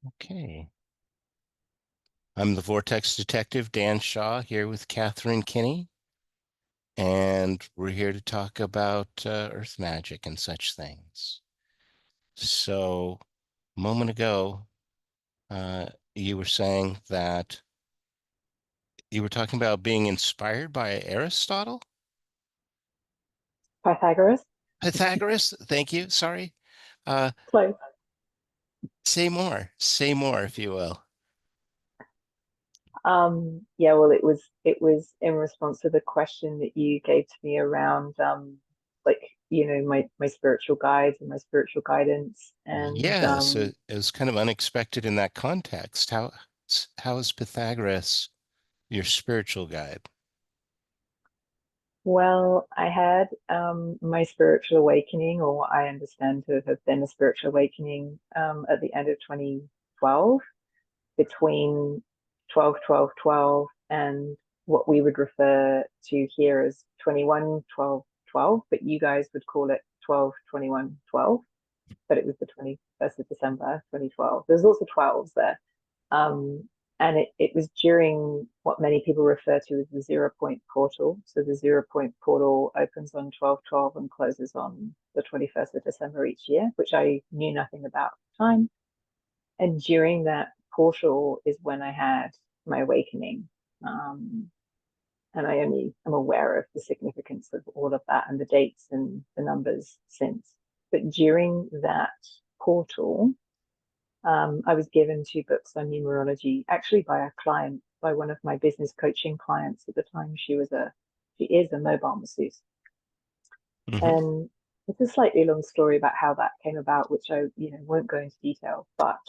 Okay. I'm the Vortex Detective, Dan Shaw, here with Katherine Kinnie, and we're here to talk about Earth magic and such things. So, a moment ago, you were saying that you were talking about being inspired by Aristotle? Pythagoras. Pythagoras? Thank you. Sorry. Uh, Close. say more. Say more, if you will. Yeah, well, it was in response to the question that you gave to me around like, my spiritual guides and my spiritual guidance. And Yeah, so it was kind of unexpected in that context. How is Pythagoras your spiritual guide? well, I had my spiritual awakening, or what I understand to have been a spiritual awakening, at the end of 2012, between 12, 12, 12, and what we would refer to here as 21, 12, 12, but you guys would call it 12, 21, 12. But it was the 21st of December, 2012. There's also 12s there. Um, and it was during what many people refer to as the 0 point portal. So the 0 point portal opens on 12/12 and closes on the 21st of December each year, which I knew nothing about at the time. And during that portal is when I had my awakening. Um, and I only am aware of the significance of all of that and the dates and the numbers since. But during that portal, I was given 2 books on numerology, actually by a client, by one of my business coaching clients at the time. She is a mobile masseuse, Hmm. and it's a slightly long story about how that came about, which I, won't go into detail. But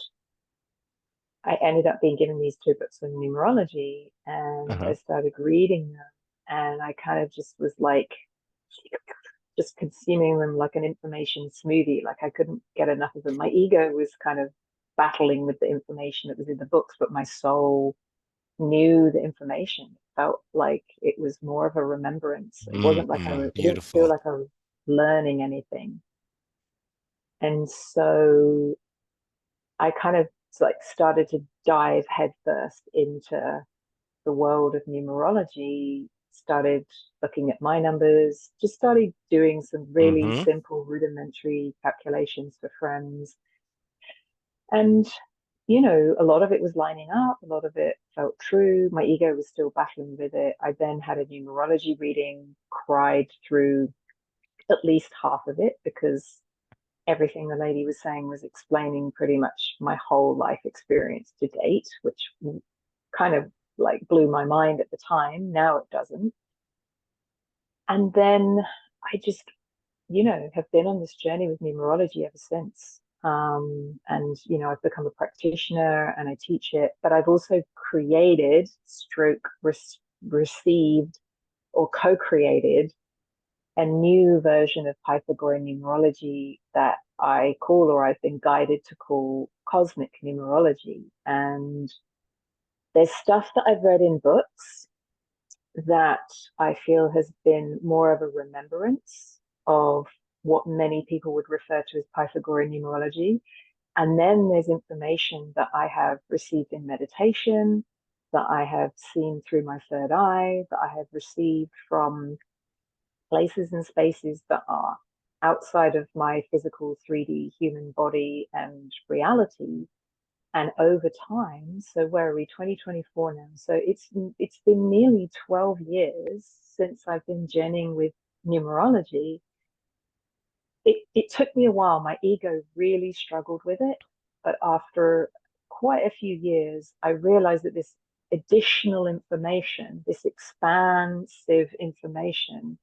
I ended up being given these 2 books on numerology, and I Uh-huh. started reading them, and I kind of just was like, just consuming them like an information smoothie. Like I couldn't get enough of them. My ego was kind of battling with the information that was in the books, but my soul knew the information. It felt like it was more of a remembrance. It wasn't like it didn't feel Beautiful. like I was learning anything. And so I kind of like started to dive headfirst into the world of numerology, started looking at my numbers, just started doing some really Hmm. simple rudimentary calculations for friends. And, a lot of it was lining up, a lot of it felt true. My ego was still battling with it. I then had a numerology reading, cried through at least half of it because everything the lady was saying was explaining pretty much my whole life experience to date, which kind of like blew my mind at the time. Now it doesn't. And then I just, have been on this journey with numerology ever since. And, I've become a practitioner and I teach it, but I've also created, received, or co created a new version of Pythagorean numerology that I call, or I've been guided to call, cosmic numerology. And there's stuff that I've read in books that I feel has been more of a remembrance of what many people would refer to as Pythagorean numerology. And then there's information that I have received in meditation, that I have seen through my third eye, that I have received from places and spaces that are outside of my physical 3D human body and reality. And over time, so where are we, 2024 now, so it's been nearly 12 years since I've been journeying with numerology. It took me a while. My ego really struggled with it, but after quite a few years I realized that this additional information, this expansive information,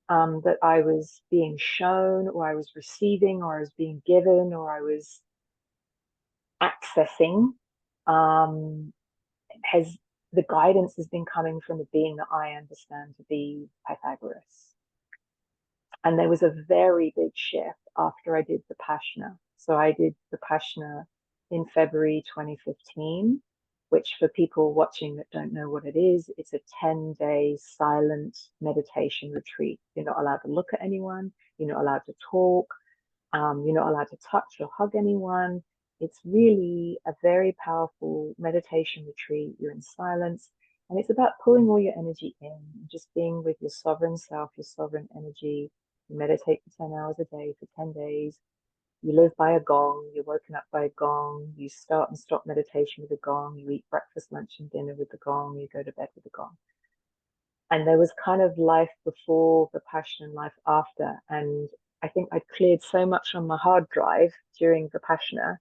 that I was being shown, or I was receiving, or I was being given, or I was accessing, um, has the guidance has been coming from the being that I understand to be Pythagoras. And there was a very big shift after I did the Vipassana. So I did the Vipassana in February 2015, which, for people watching that don't know what it is, it's a 10-day silent meditation retreat. You're not allowed to look at anyone. You're not allowed to talk. You're not allowed to touch or hug anyone. It's really a very powerful meditation retreat. You're in silence, and it's about pulling all your energy in, just being with your sovereign self, your sovereign energy. You meditate for 10 hours a day for 10 days. You live by a gong, you're woken up by a gong, you start and stop meditation with a gong, you eat breakfast, lunch, and dinner with the gong, you go to bed with the gong. And there was kind of life before Vipassana and life after. And I think I cleared so much on my hard drive during Vipassana,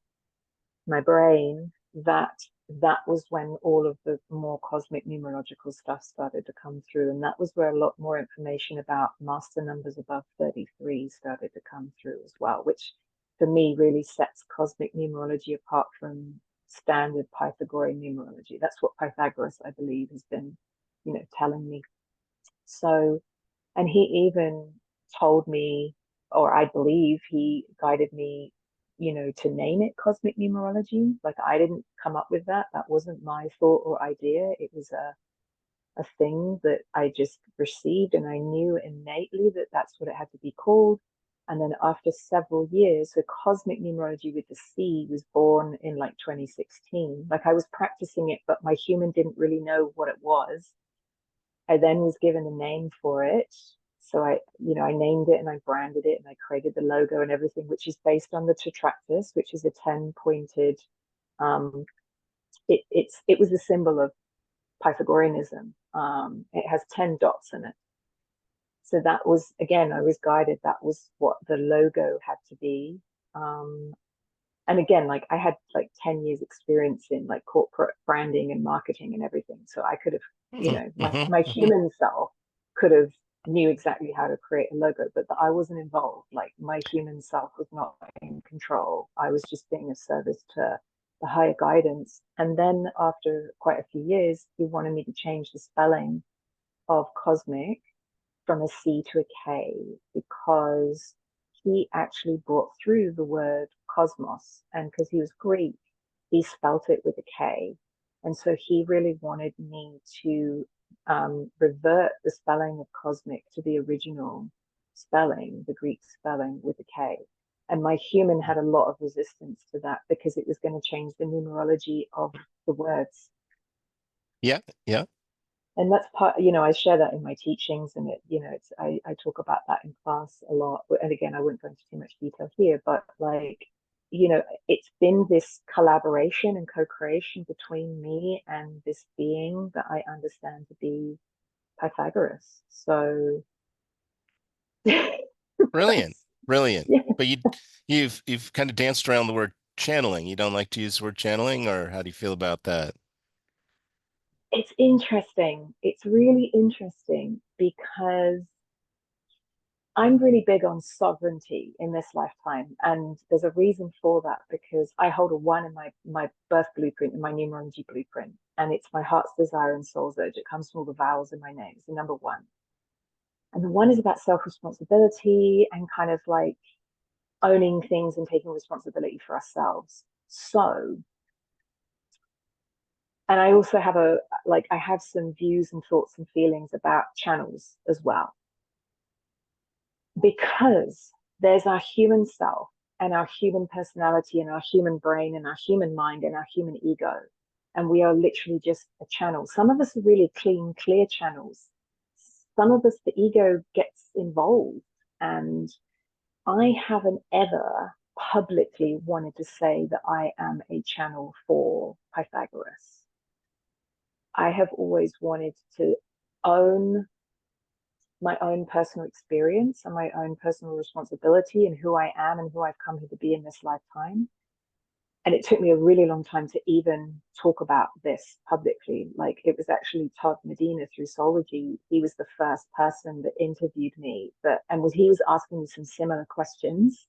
my brain, that that was when all of the more cosmic numerological stuff started to come through. And that was where a lot more information about master numbers above 33 started to come through as well, which for me really sets cosmic numerology apart from standard Pythagorean numerology. That's what Pythagoras, I believe, has been, telling me. So, and he even told me, or I believe he guided me, to name it cosmic numerology. Like I didn't come up with that. That wasn't my thought or idea. It was a thing that I just received, and I knew innately that that's what it had to be called. And then after several years, so cosmic numerology with the C was born in like 2016. Like I was practicing it, but my human didn't really know what it was. I then was given a name for it. So I named it and I branded it and I created the logo and everything, which is based on the tetractys, which is a 10 pointed, it was the symbol of Pythagoreanism. It has 10 dots in it. So that was, again, I was guided. That was what the logo had to be. And again, like I had like 10 years experience in like corporate branding and marketing and everything. So I could have, Mm-hmm. my Hmm. human self could have knew exactly how to create a logo, but I wasn't involved. Like my human self was not in control. I was just being of service to the higher guidance. And then after quite a few years, he wanted me to change the spelling of cosmic from a C to a K because he actually brought through the word cosmos. And because he was Greek, he spelt it with a K. And so he really wanted me to revert the spelling of cosmic to the original spelling, the Greek spelling with a K. And my human had a lot of resistance to that because it was going to change the numerology of the words. Yeah, yeah. And that's part, I share that in my teachings, and I talk about that in class a lot. And again, I wouldn't go into too much detail here, but like, it's been this collaboration and co-creation between me and this being that I understand to be Pythagoras. So Brilliant, brilliant. yeah, But you've kind of danced around the word channeling. You don't like to use the word channeling, or how do you feel about that? it's interesting. It's really interesting because I'm really big on sovereignty in this lifetime, and there's a reason for that because I hold a one in my birth blueprint, in my numerology blueprint, and it's my heart's desire and soul's urge. It comes from all the vowels in my name. It's the number one, and the one is about self responsibility and kind of like owning things and taking responsibility for ourselves. So, and I also have I have some views and thoughts and feelings about channels as well because there's our human self and our human personality and our human brain and our human mind and our human ego. And we are literally just a channel. Some of us are really clean, clear channels. Some of us, the ego gets involved. And I haven't ever publicly wanted to say that I am a channel for Pythagoras. I have always wanted to own my own personal experience and my own personal responsibility and who I am and who I've come here to be in this lifetime. And it took me a really long time to even talk about this publicly. Like it was actually Todd Medina through Soulology. He was the first person that interviewed me he was asking me some similar questions.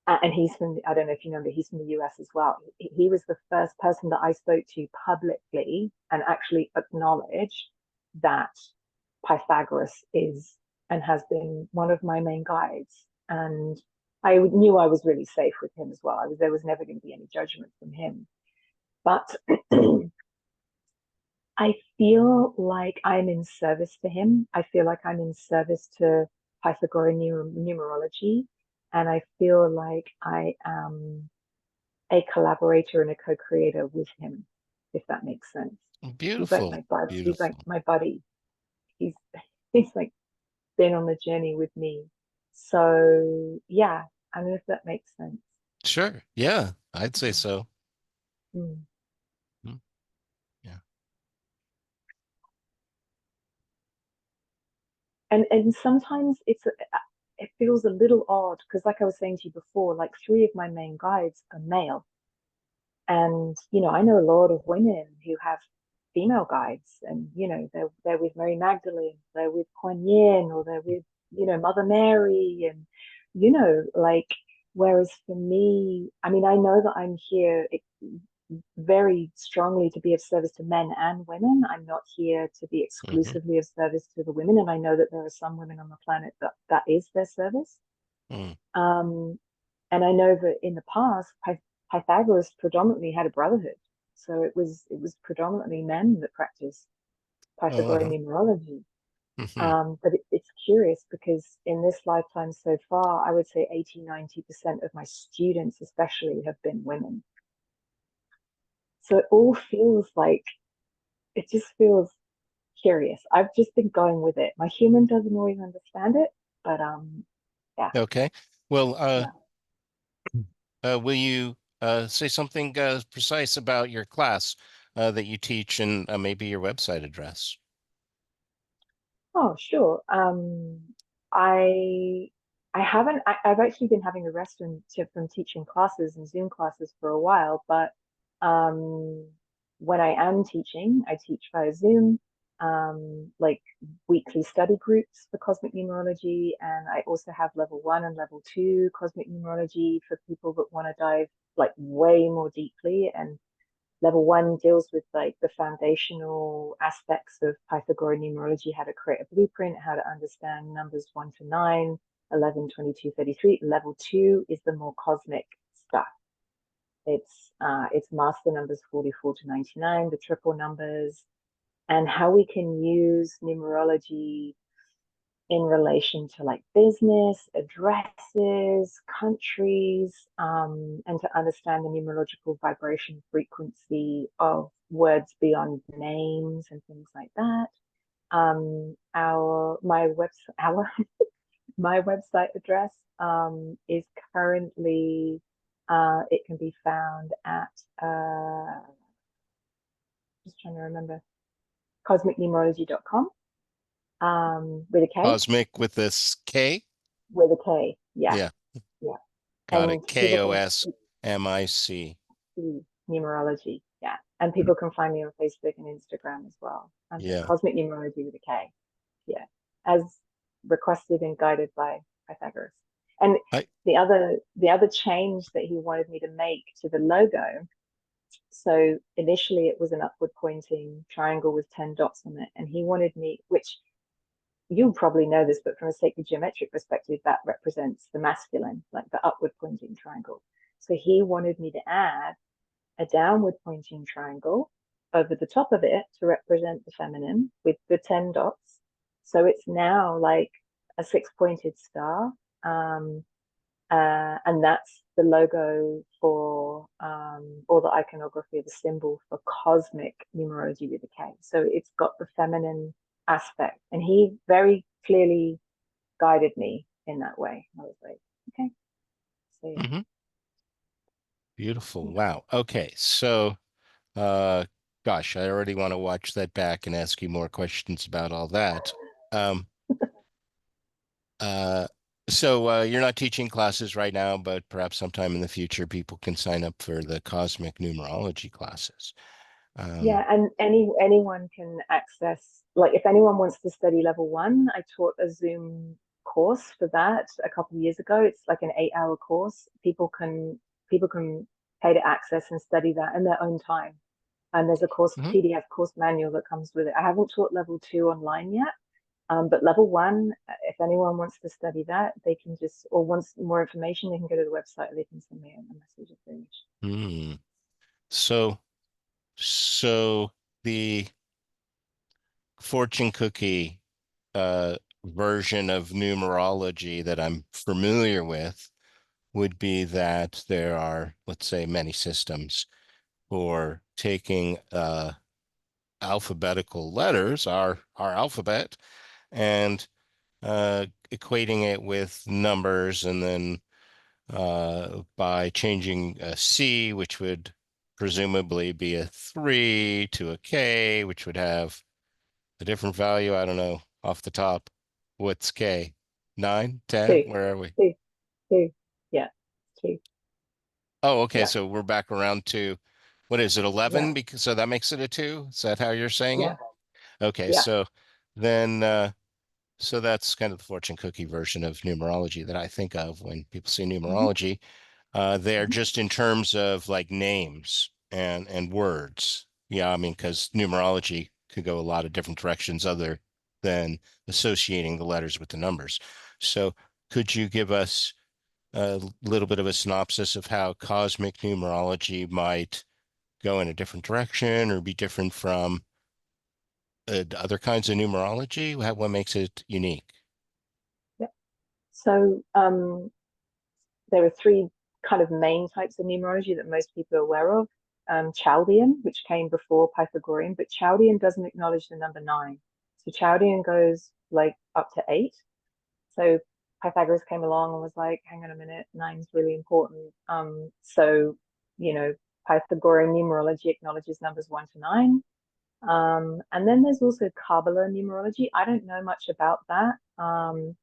And he's from, I don't know if you know, but he's from the US as well. He was the first person that I spoke to publicly and actually acknowledged that Pythagoras is and has been one of my main guides. And I knew I was really safe with him as well. There was never going to be any judgment from him. But I feel like I'm in service to him. I feel like I'm in service to Pythagorean numerology. And I feel like I am a collaborator and a co-creator with him, if that makes sense. He's like Beautiful. my bud. He's like Beautiful. my buddy. He's he's like been on the journey with me. So yeah, I mean if that makes sense. Sure. Yeah, I'd say Yeah. so. Mm. Mm, yeah. And sometimes it feels a little odd because like I was saying to you before, like three of my main guides are male. And, I know a lot of women who have female guides and, they're with Mary Magdalene, they're with Kuan Yin, or they're with, Mother Mary. And, like, whereas for me, I mean, I know that I'm here very strongly to be of service to men and women. I'm not here to be Hmm. exclusively of service to the women. And I know that there are some women on the planet that is their service. Mm. Um, and I know that in the past, Pythagoras predominantly had a brotherhood. So it was predominantly men that practiced Pythagorean Uh-huh. numerology. Hmm. But it's curious because in this lifetime so far, I would say 80-90% of my students, especially, have been women. So it all feels like it just feels curious. I've just been going with it. My human doesn't always understand it, but yeah, Okay. Well, yeah. will you say something precise about your class that you teach and maybe your website address? Oh, sure. I I haven't. I've actually been having a rest from teaching classes and Zoom classes for a while, but um, when I am teaching, I teach via Zoom, like weekly study groups for cosmic numerology, and I also have level 1 and level 2 cosmic numerology for people that want to dive like way more deeply. And level 1 deals with like the foundational aspects of Pythagorean numerology, how to create a blueprint, how to understand numbers 1 to 9, 11, 22, 33. Level 2 is the more cosmic stuff. It's master numbers 44 to 99, the triple numbers, and how we can use numerology in relation to like business, addresses, countries, and to understand the numerological vibration frequency of words beyond names and things like that. Our my website our my website address is currently it can be found at just trying to remember cosmicnumerology.com with a K Cosmic with this K? with a K. Yeah, Yeah, yeah. got it. And people can Kosmic. see numerology. Yeah. And people can find me on Facebook and Instagram as well under Yeah. Cosmic Numerology with a K. Yeah. As requested and guided by Pythagoras. And I the other change that he wanted me to make to the logo. So initially it was an upward pointing triangle with 10 dots on it. And he wanted me, which you'll probably know this, but from a sacred geometric perspective, that represents the masculine, like the upward pointing triangle. So he wanted me to add a downward pointing triangle over the top of it to represent the feminine with the 10 dots. So it's now like a six-pointed star. And that's the logo for, or the iconography, the symbol for cosmic numerology with a K. So it's got the feminine aspect. And he very clearly guided me in that way. I was like, okay. So yeah. mhm. Beautiful. Wow. Okay. So, uh, gosh, I already want to watch that back and ask you more questions about all that. Um, uh, so you're not teaching classes right now, but perhaps sometime in the future people can sign up for the cosmic numerology classes. Yeah, Um, and anyone can access, like if anyone wants to study level 1, I taught a Zoom course for that a couple of years ago. It's like an 8-hour course. People can pay to access and study that in their own time. And there's a course mhm. PDF course manual that comes with it. I haven't taught level 2 online yet. But level 1, if anyone wants to study that, they can just, or wants more information, they can go to the website, or they can send me a message if they wish. Hmm. So, so the fortune cookie version of numerology that I'm familiar with would be that there are, let's say, many systems for taking alphabetical letters, our alphabet, and equating it with numbers, and then by changing a C, which would presumably be a 3, to a K, which would have a different value. I don't know off the top. What's K? 9, 10? Two, Where are we? two, two. Yeah, two. Oh, okay. Yeah, So we're back around to, what is it, yeah, 11? Because so that makes it a 2. Is that how you're saying yeah, it? Okay. yeah. So then, so that's kind of the fortune cookie version of numerology that I think of when people say Hmm. numerology. They're Hmm. just in terms of like names and words. Yeah, I mean, because numerology could go a lot of different directions other than associating the letters with the numbers. So could you give us a little bit of a synopsis of how cosmic numerology might go in a different direction or be different from other kinds of numerology? What makes it unique? Yeah. So there are three kind of main types of numerology that most people are aware of. Chaldean, which came before Pythagorean, but Chaldean doesn't acknowledge the number nine. So Chaldean goes like up to eight. So Pythagoras came along and was like, hang on a minute, nine's really important. So, you know, Pythagorean numerology acknowledges numbers one to nine. And then there's also Kabbalah numerology. I don't know much about that,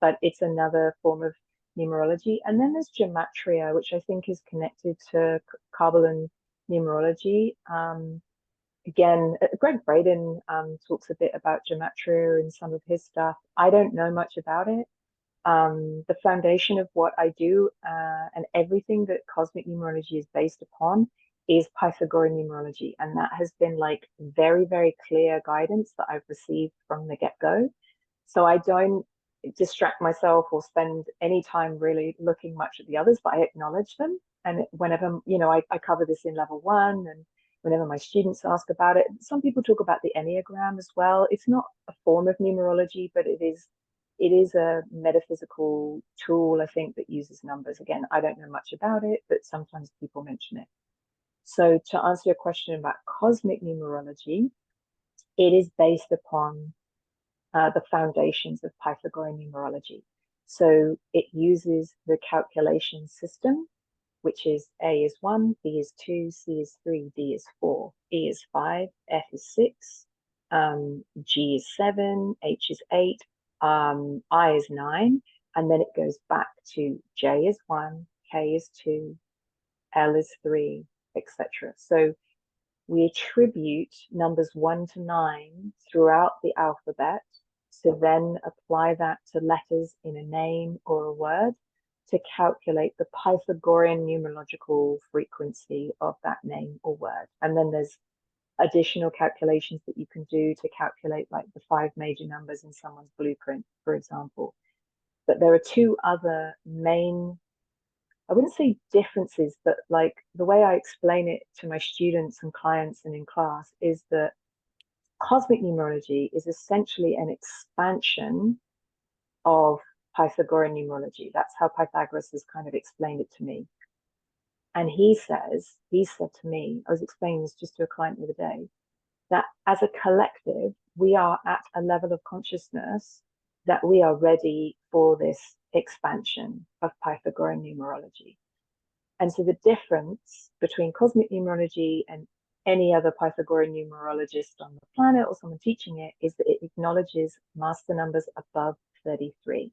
but it's another form of numerology. And then there's gematria, which I think is connected to Kabbalah numerology. Again, Greg Braden talks a bit about gematria in some of his stuff. I don't know much about it. The foundation of what I do and everything that cosmic numerology is based upon is Pythagorean numerology. And that has been like very, very clear guidance that I've received from the get go. So I don't distract myself or spend any time really looking much at the others, but I acknowledge them. And whenever, I cover this in level one, and whenever my students ask about it, some people talk about the Enneagram as well. It's not a form of numerology, but it is a metaphysical tool, I think, that uses numbers. Again, I don't know much about it, but sometimes people mention it. So to answer your question about cosmic numerology, it is based upon the foundations of Pythagorean numerology. So it uses the calculation system, which is A is 1, B is 2, C is 3, D is 4, E is 5, F is 6, G is 7, H is 8, I is 9, and then it goes back to J is 1, K is 2, L is 3, etc. So we attribute numbers 1 to 9 throughout the alphabet to then apply that to letters in a name or a word to calculate the Pythagorean numerological frequency of that name or word. And then there's additional calculations that you can do to calculate like the 5 major numbers in someone's blueprint, for example. But there are two other main, I wouldn't say differences, but like the way I explain it to my students and clients and in class is that cosmic numerology is essentially an expansion of Pythagorean numerology. That's how Pythagoras has kind of explained it to me. And he said to me, I was explaining this just to a client the other day, that as a collective, we are at a level of consciousness that we are ready for this expansion of Pythagorean numerology. And so the difference between cosmic numerology and any other Pythagorean numerologist on the planet or someone teaching it is that it acknowledges master numbers above 33.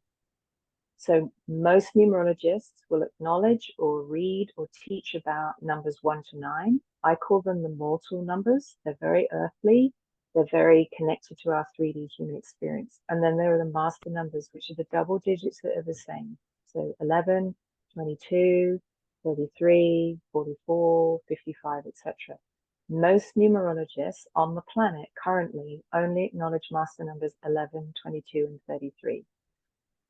So most numerologists will acknowledge or read or teach about numbers 1 to 9. I call them the mortal numbers. They're very earthly. They're very connected to our 3D human experience. And then there are the master numbers, which are the double digits that are the same. So 11, 22, 33, 44, 55, etc. Most numerologists on the planet currently only acknowledge master numbers 11, 22, and 33.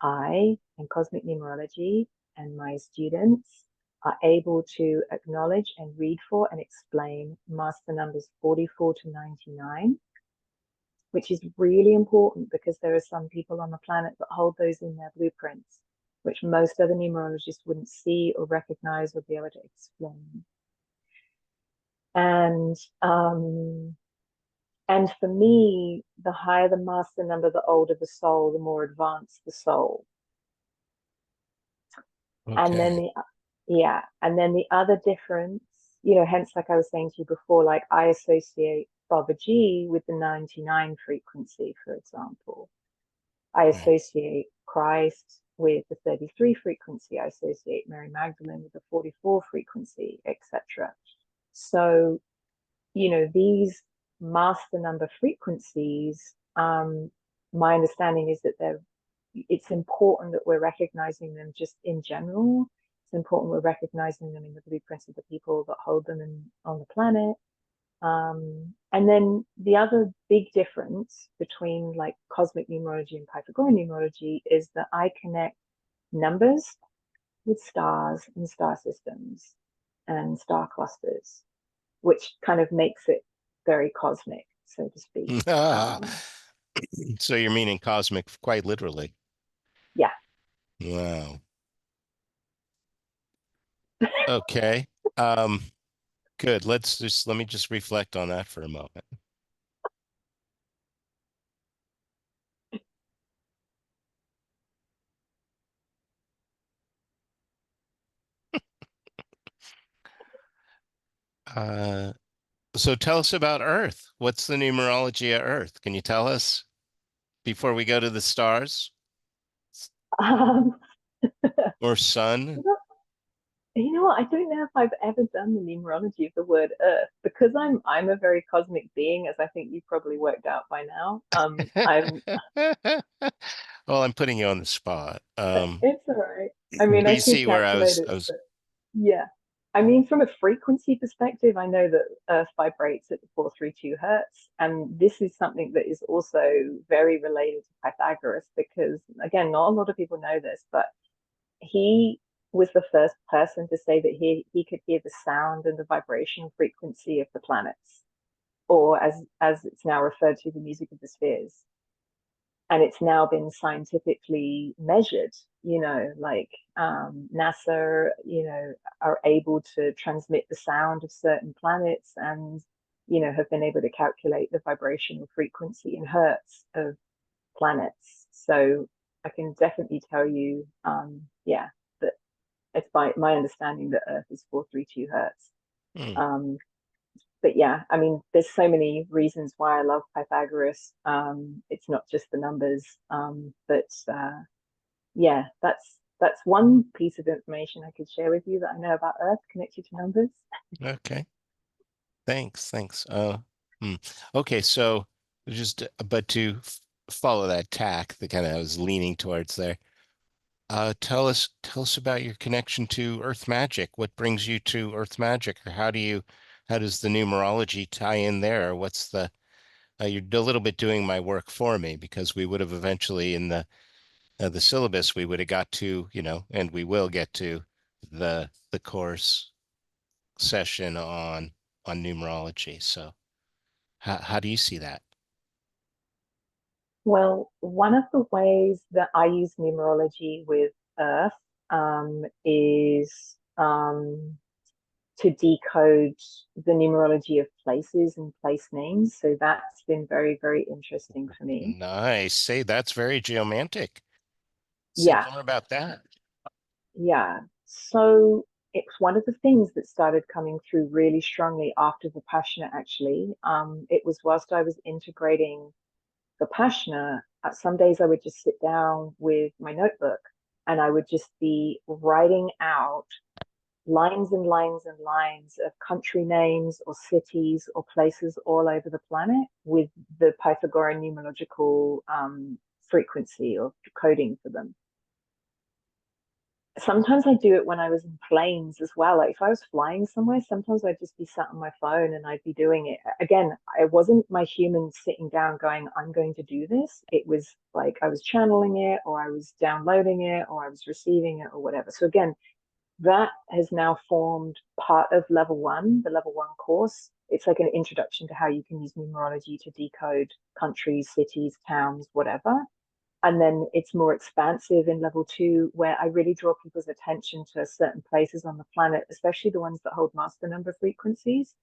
I, in cosmic numerology, and my students are able to acknowledge and read for and explain master numbers 44 to 99, which is really important because there are some people on the planet that hold those in their blueprints. which most other numerologists wouldn't see or recognize or be able to explain. And and for me, the higher the master number, the older the soul, the more advanced the soul. And then Okay. the other difference, hence, like I was saying to you before, like I associate Baba G with the 99 frequency, for example. I Right. associate Christ with the 33 frequency. I associate Mary Magdalene with the 44 frequency, etc. So, these master number frequencies, my understanding is that it's important that we're recognizing them just in general. It's important we're recognizing them in the blueprints of the people that hold them on the planet. And then the other big difference between like cosmic numerology and Pythagorean numerology is that I connect numbers with stars and star systems and star clusters, which kind of makes it very cosmic, so to speak. So you're meaning cosmic quite literally. Yeah. Wow. Okay. Um, Good. Let me just reflect on that for a moment. Uh, so tell us about Earth. What's the numerology of Earth? Can you tell us before we go to the stars Um, or sun? what? I don't know if I've ever done the numerology of the word Earth because I'm a very cosmic being, as I think you probably worked out by now. I'm Well, I'm putting you on the spot. It's all right. I mean, But I you should see where calculate it, I was, but yeah. I mean, from a frequency perspective, I know that Earth vibrates at the 432 hertz, and this is something that is also very related to Pythagoras because, again, not a lot of people know this, but he was the first person to say that he could hear the sound and the vibration frequency of the planets, or as it's now referred to, the music of the spheres. And it's now been scientifically measured, like NASA, are able to transmit the sound of certain planets and, have been able to calculate the vibrational frequency in hertz of planets. So I can definitely tell you, yeah, that it's by my understanding that Earth is 432 hertz. hmm, Um, but yeah, I mean, there's so many reasons why I love Pythagoras. It's not just the numbers, but yeah, that's one piece of information I could share with you that I know about Earth connected to numbers. okay. Thanks. Hmm. Okay, so just but to follow that tack, the kind of I was leaning towards there. Tell us about your connection to Earth magic. What brings you to Earth magic, or how does the numerology tie in there? What's the you're a little bit doing my work for me because we would have eventually in the syllabus we would have got to, and we will get to the course session on numerology. So how do you see that? Well, one of the ways that I use numerology with Earth is to decode the numerology of places and place names. So that's been very, very interesting for me. Nice. Say that's very geomantic. Say Yeah, more about that. yeah. So it's one of the things that started coming through really strongly after the Vipassana, actually. It was whilst I was integrating the Vipassana, some days I would just sit down with my notebook and I would just be writing out lines and lines and lines of country names or cities or places all over the planet with the Pythagorean numerological frequency or coding for them. Sometimes I do it when I was in planes as well. Like if I was flying somewhere, sometimes I'd just be sat on my phone and I'd be doing it. Again, it wasn't my human sitting down going, I'm going to do this. It was like I was channeling it or I was downloading it or I was receiving it or whatever. So again, that has now formed part of level one, the level one course. It's like an introduction to how you can use numerology to decode countries, cities, towns, whatever. And then it's more expansive in level two, where I really draw people's attention to certain places on the planet, especially the ones that hold master number frequencies.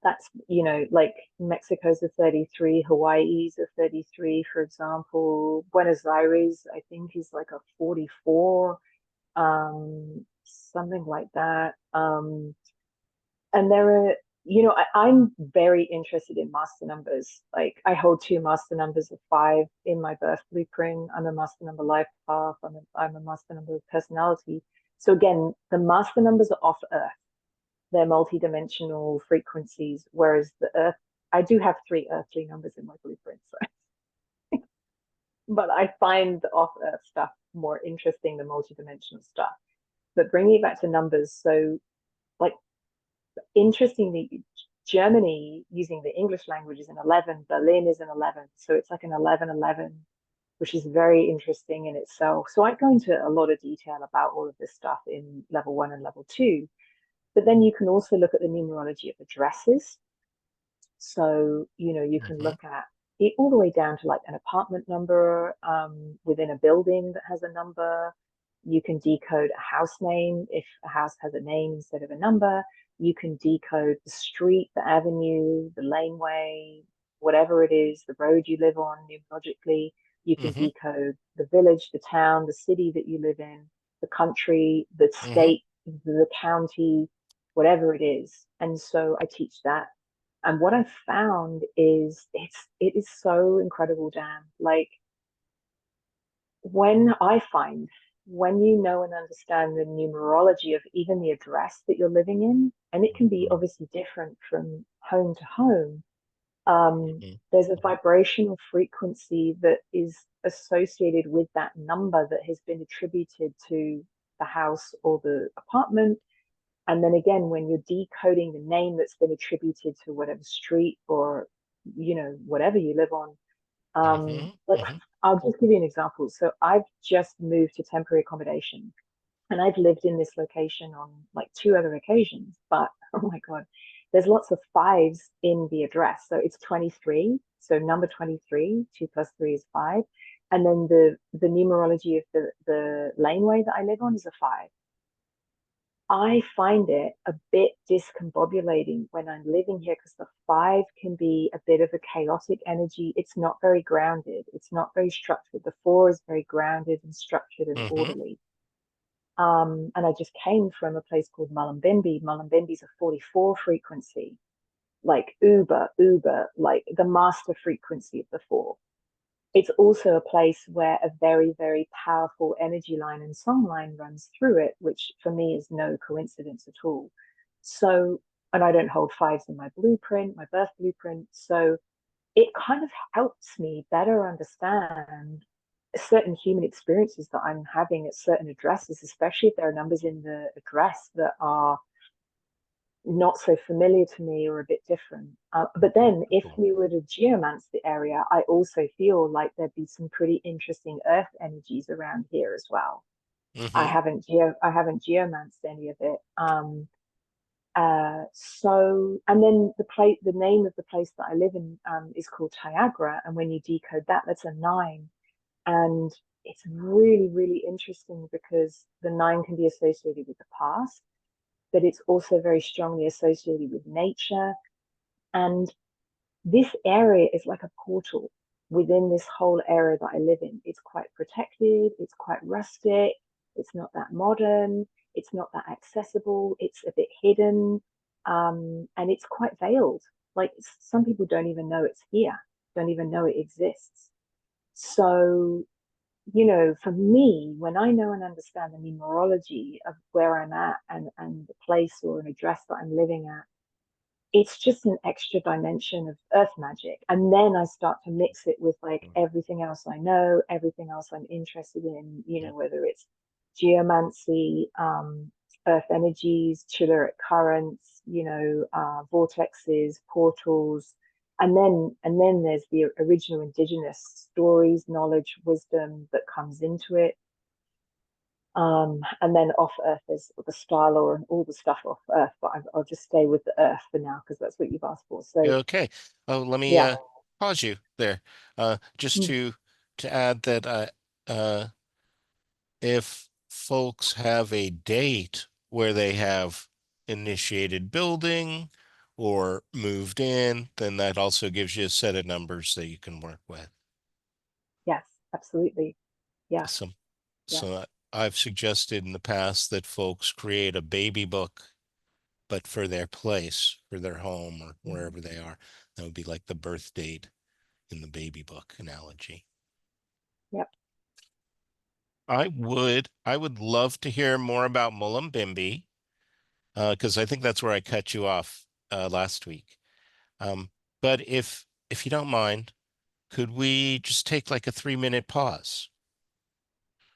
That's, like Mexico's a 33, Hawaii's a 33, for example. Buenos Aires, I think, is like a 44, something like that. And there are, I'm very interested in master numbers. Like, I hold two master numbers of 5 in my birth blueprint. I'm a master number life path. I'm a master number personality. So again, the master numbers are off Earth. They're multidimensional frequencies, whereas the Earth, I do have 3 earthly numbers in my blueprint. So, but I find the off Earth stuff more interesting than multidimensional stuff. But bringing it back to numbers, so like, interestingly, Germany, using the English language, is an 11, Berlin is an 11. So it's like an 1111, which is very interesting in itself. So I go into a lot of detail about all of this stuff in level one and level two. But then you can also look at the numerology of addresses. So, you can Mm-hmm. look at it all the way down to like an apartment number within a building that has a number. You can decode a house name if a house has a name instead of a number. You can decode the street, the avenue, the laneway, whatever it is, the road you live on numerologically. You can Mm-hmm. decode the village, the town, the city that you live in, the country, the Mm-hmm. state, the county, whatever it is. And so I teach that. And what I've found is it is so incredible, Dan. Like, when I find when you know and understand the numerology of even the address that you're living in, and it can be obviously different from home to home, there's a vibrational frequency that is associated with that number that has been attributed to the house or the apartment. And then again, when you're decoding the name that's been attributed to whatever street or, whatever you live on, Mm-hmm. like, Mm-hmm. I'll just give you an example. So I've just moved to temporary accommodation, and I've lived in this location on like 2 other occasions, but oh my God, there's lots of fives in the address. So it's 23. So number 23, 2 plus 3 is 5. And then the numerology of the laneway that I live on is a 5. I find it a bit discombobulating when I'm living here because the 5 can be a bit of a chaotic energy. It's not very grounded. It's not very structured. The 4 is very grounded and structured and Mm-hmm. orderly. And I just came from a place called Mullumbimby. Mullumbimby's a 44 frequency, like uber, like the master frequency of the 4. It's also a place where a very, very powerful energy line and song line runs through it, which for me is no coincidence at all. So, and I don't hold 5s in my blueprint, my birth blueprint. So it kind of helps me better understand certain human experiences that I'm having at certain addresses, especially if there are numbers in the address that are not so familiar to me or a bit different. But then if Cool. we were to geomance the area, I also feel like there'd be some pretty interesting earth energies around here as well. Mm-hmm. I haven't geomanced any of it. So, and then the name of the place that I live in is called Tiagra, and when you decode that, that's a 9. And it's really, really interesting because the 9 can be associated with the past, but it's also very strongly associated with nature. And this area is like a portal within this whole area that I live in. It's quite protected, it's quite rustic, it's not that modern, it's not that accessible, it's a bit hidden, and it's quite veiled. Like, some people don't even know it's here, don't even know it exists. So, for me, when I know and understand the numerology of where I'm at and the place or an address that I'm living at, it's just an extra dimension of earth magic. And then I start to mix it with like everything else I know, everything else I'm interested in, whether it's geomancy, earth energies, telluric currents, vortexes, portals. And then there's the original indigenous stories, knowledge, wisdom that comes into it. And then off Earth is the star law and all the stuff off Earth, but I'll just stay with the Earth for now because that's what you've asked for. So Okay. Oh, let me yeah. pause you there. Just Mm, to to add that if folks have a date where they have initiated building or moved in, then that also gives you a set of numbers that you can work with. Yes, absolutely. Yeah, So, yeah. so I've suggested in the past that folks create a baby book, but for their place, for their home or Mhm. wherever they are. That would be like the birth date in the baby book analogy. Yep. I would love to hear more about Mullumbimby, because I think that's where I cut you off last week. Um, but if you don't mind, could we just take like a 3-minute pause?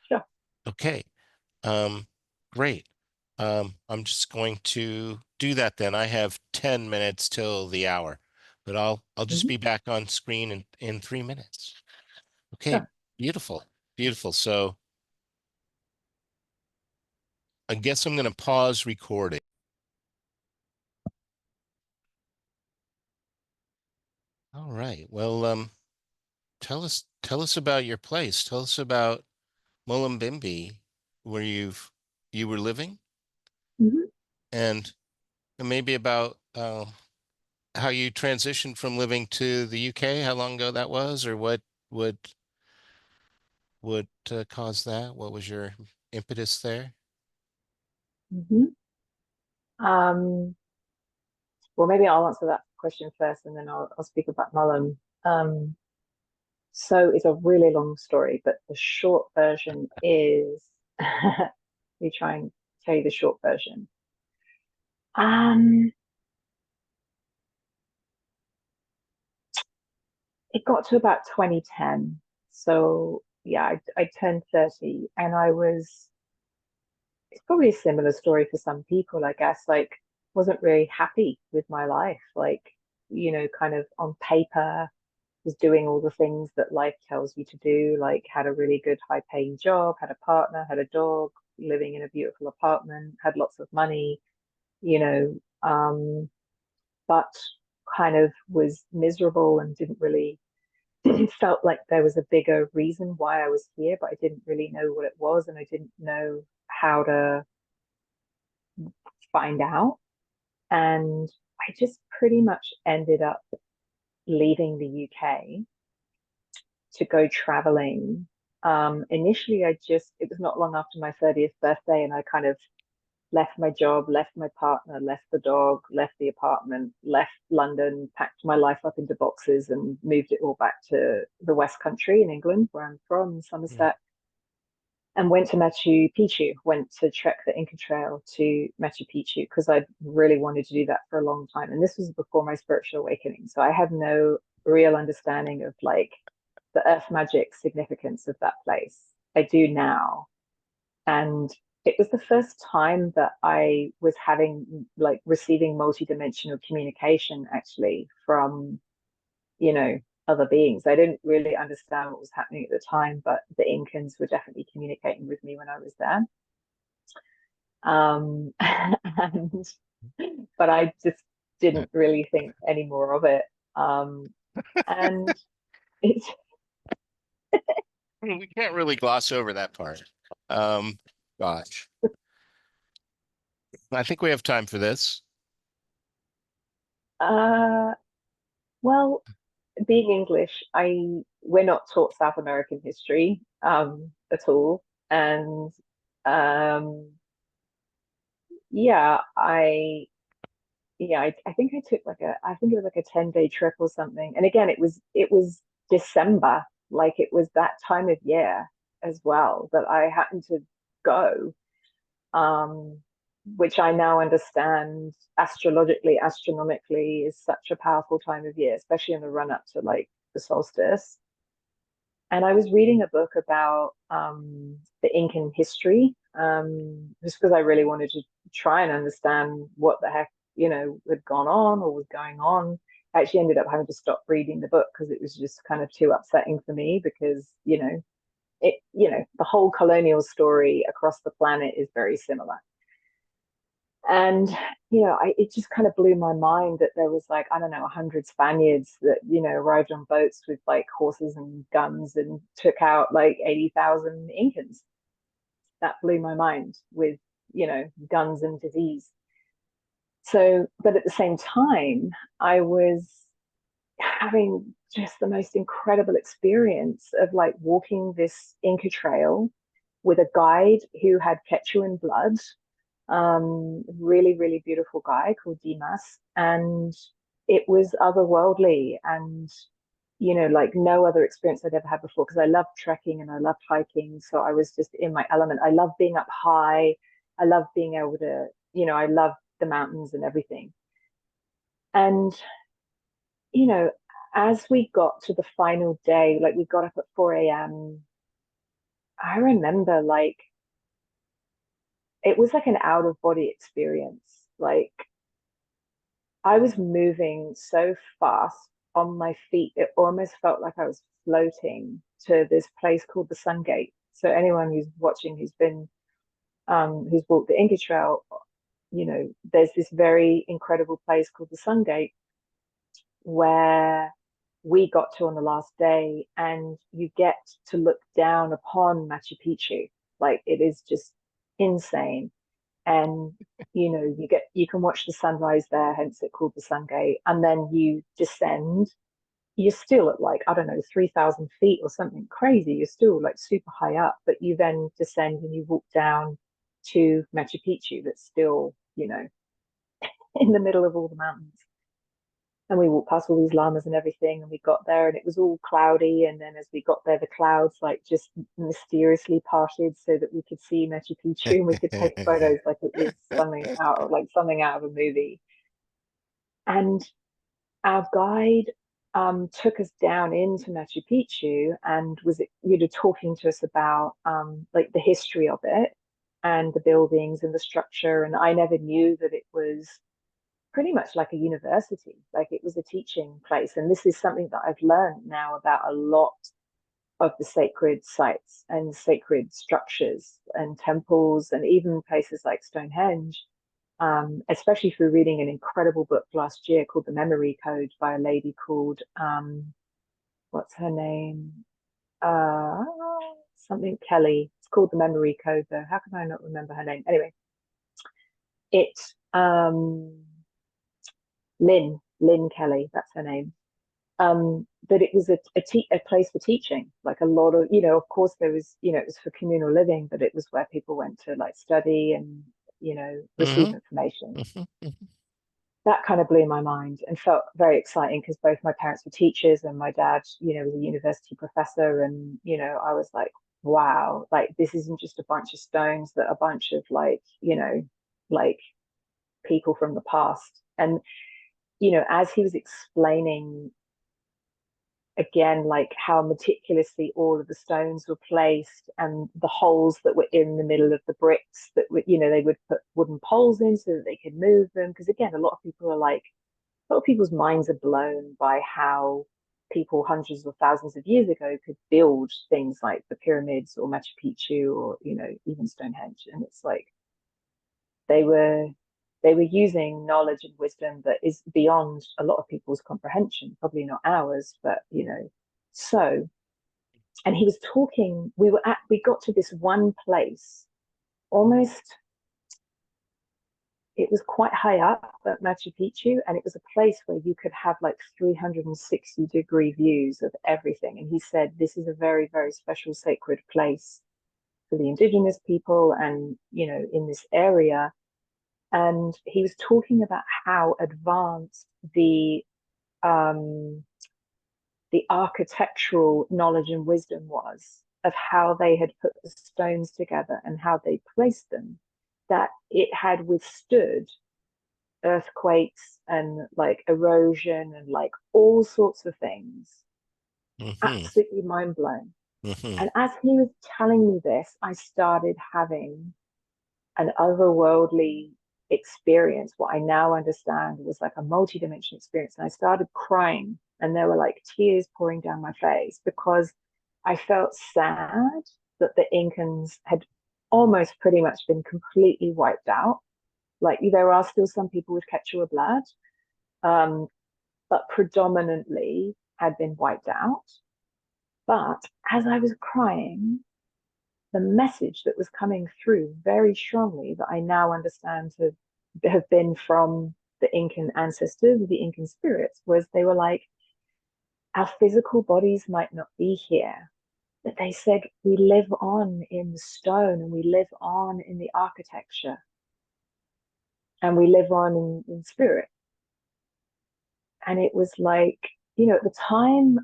Sure. Okay. Um, great. I'm just going to do that then. I have 10 minutes till the hour, but I'll just Hmm. be back on screen in 3 minutes. Okay, Sure. beautiful. Beautiful. So I guess I'm going to pause recording. All right. Well, tell us about your place. Tell us about Mullumbimby, where you were living, Hmm. and maybe about how you transitioned from living to the UK, how long ago that was, or what what caused that? What was your impetus there? Hmm. Um, well, maybe I'll answer that question first, and then I'll speak about Mullen. Um, so it's a really long story, but the short version is, let me try and tell you the short version. Um, it got to about 2010. So yeah, I turned 30 and it's probably a similar story for some people, I guess, like wasn't really happy with my life. Like, kind of on paper, was doing all the things that life tells you to do, like had a really good high paying job, had a partner, had a dog, living in a beautiful apartment, had lots of money, you know, but kind of was miserable and didn't really felt like there was a bigger reason why I was here, but I didn't really know what it was and I didn't know how to find out. And I just pretty much ended up leaving the UK to go traveling. Initially, it was not long after my 30th birthday, and I kind of left my job, left my partner, left the dog, left the apartment, left London, packed my life up into boxes, and moved it all back to the West Country in England, where I'm from, Mm. Somerset, and went to Machu Picchu, went to trek the Inca Trail to Machu Picchu because I really wanted to do that for a long time. And this was before my spiritual awakening. So I had no real understanding of like the earth magic significance of that place. I do now. And it was the first time that I was having like receiving multidimensional communication actually from, you know, other beings. I didn't really understand what was happening at the time, but the Incans were definitely communicating with me when I was there. And but I just didn't really think any more of it. And it's We can't really gloss over that part. Um, gosh, I think we have time for this. uh well, being English, I we're not taught South American history at all. And um yeah, I think I took I think it was like a 10-day trip or something. And again, it was December, like it was that time of year as well that I happened to go, um, which I now understand astrologically, astronomically is such a powerful time of year, especially in the run up to like the solstice. And I was reading a book about the Incan history, just because I really wanted to try and understand what the heck, had gone on or was going on. I actually ended up having to stop reading the book because it was just kind of too upsetting for me because, the whole colonial story across the planet is very similar. And it just kind of blew my mind that there was like, I don't know, 100 Spaniards that, arrived on boats with like horses and guns and took out like 80,000 Incans. That blew my mind with, guns and disease. So, but at the same time, I was having just the most incredible experience of like walking this Inca trail with a guide who had Quechuan blood, really, really beautiful guy called Dimas. And it was otherworldly and, like no other experience I'd ever had before because I love trekking and I love hiking. So I was just in my element. I love being up high. I love being able to, I love the mountains and everything. And, you know, as we got to the final day, like we got up at 4 a.m., I remember like it was like an out of body experience. Like I was moving so fast on my feet, it almost felt like I was floating to this place called the Sun Gate. So anyone who's watching who's walked the Inca Trail, there's this very incredible place called the Sun Gate where we got to on the last day, and you get to look down upon Machu Picchu. Like it is just insane. And you can watch the sunrise there, hence it called the Sun Gate. And then you descend. You're still at like, I don't know, 3,000 feet or something crazy. You're still like super high up, but you then descend and you walk down to Machu Picchu that's still, in the middle of all the mountains. And we walked past all these llamas and everything, and we got there and it was all cloudy. And then as we got there, the clouds like just mysteriously parted so that we could see Machu Picchu and we could take photos like it was something out of a movie. And our guide took us down into Machu Picchu and was talking to us about like the history of it and the buildings and the structure. And I never knew that it was pretty much like a university, like it was a teaching place. And this is something that I've learned now about a lot of the sacred sites and sacred structures and temples and even places like Stonehenge, especially through reading an incredible book last year called The Memory Code by a lady called, what's her name? Uh, Something Kelly. It's called The Memory Code, though. How can I not remember her name? Anyway, it, Lynn Kelly, that's her name. That it was a place for teaching, like a lot of, of course there was, it was for communal living, but it was where people went to like study and, receive Hmm. information. Hmm. That kind of blew my mind and felt very exciting because both my parents were teachers and my dad, was a university professor. And, I was like, wow, like this isn't just a bunch of stones that a bunch of like, like people from the past. And, as he was explaining again, like how meticulously all of the stones were placed and the holes that were in the middle of the bricks that were, they would put wooden poles in so that they could move them. Because again, a lot of people's minds are blown by how people hundreds or thousands of years ago could build things like the pyramids or Machu Picchu or, even Stonehenge. And it's like they were they were using knowledge and wisdom that is beyond a lot of people's comprehension, probably not ours, but so. And he was talking, we got to this one place, almost, it was quite high up at Machu Picchu, and it was a place where you could have like 360-degree views of everything. And he said, this is a very, very special sacred place for the indigenous people and, in this area. And he was talking about how advanced um, the architectural knowledge and wisdom was of how they had put the stones together and how they placed them, that it had withstood earthquakes and like erosion and like all sorts of things. Hmm. Absolutely mind blown. Hmm. And as he was telling me this, I started having an otherworldly experience. What I now understand was like a multi-dimensional experience. And I started crying, and there were like tears pouring down my face because I felt sad that the Incans had almost pretty much been completely wiped out. Like there are still some people with Quechua blood, um, but predominantly had been wiped out. But as I was crying, the message that was coming through very strongly that I now understand to have been from the Incan ancestors, the Incan spirits, was they were like, our physical bodies might not be here, but they said we live on in the stone and we live on in the architecture and we live on in spirit. And it was like, at the time,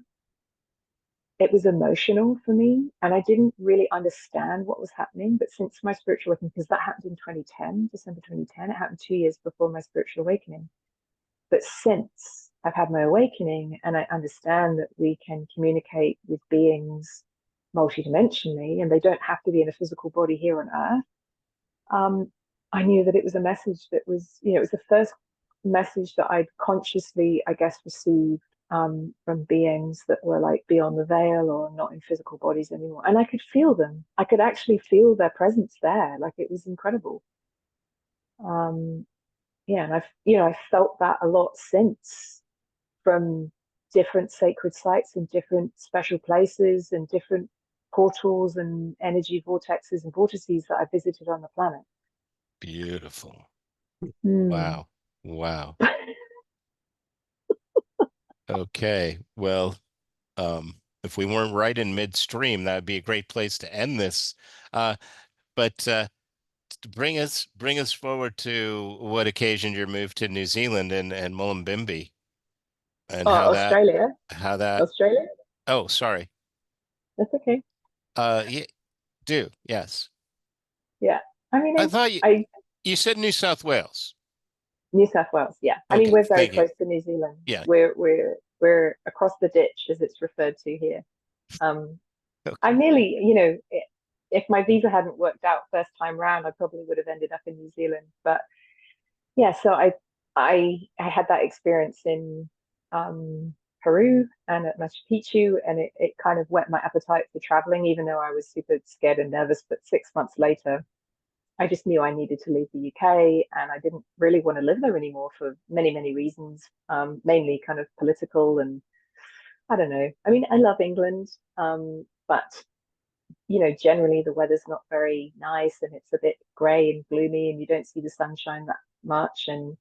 it was emotional for me and I didn't really understand what was happening. But since my spiritual awakening, because that happened in 2010, December 2010, it happened 2 years before my spiritual awakening. But since I've had my awakening and I understand that we can communicate with beings multidimensionally and they don't have to be in a physical body here on earth, I knew that it was a message that was, it was the first message that I'd consciously, I guess, received from beings that were like beyond the veil or not in physical bodies anymore. And I could feel them. I could actually feel their presence there. Like it was incredible. Yeah, and I felt that a lot since from different sacred sites and different special places and different portals and energy vortexes and vortices that I visited on the planet. Beautiful. Hmm. Wow. Wow. Okay. Well, if we weren't right in midstream, that would be a great place to end this. But to bring us forward to what occasioned your move to New Zealand and Mullumbimby and Oh, Australia. how that Australia? oh, sorry. That's okay. Yeah, do. Yes. Yeah. I mean, I thought I you said New South Wales. New South Wales. Yeah. I mean, Okay, we're very thank you. close to New Zealand. Yeah. We're across the ditch, as it's referred to here. Um, Okay. I nearly, if my visa hadn't worked out first time round, I probably would have ended up in New Zealand. But yeah, so I had that experience in Peru and at Machu Picchu, and it kind of whet my appetite for traveling, even though I was super scared and nervous. But 6 months later, I just knew I needed to leave the UK, and I didn't really want to live there anymore for many, many reasons, mainly kind of political and I don't know. I mean, I love England, but generally the weather's not very nice and it's a bit grey and gloomy and you don't see the sunshine that much. And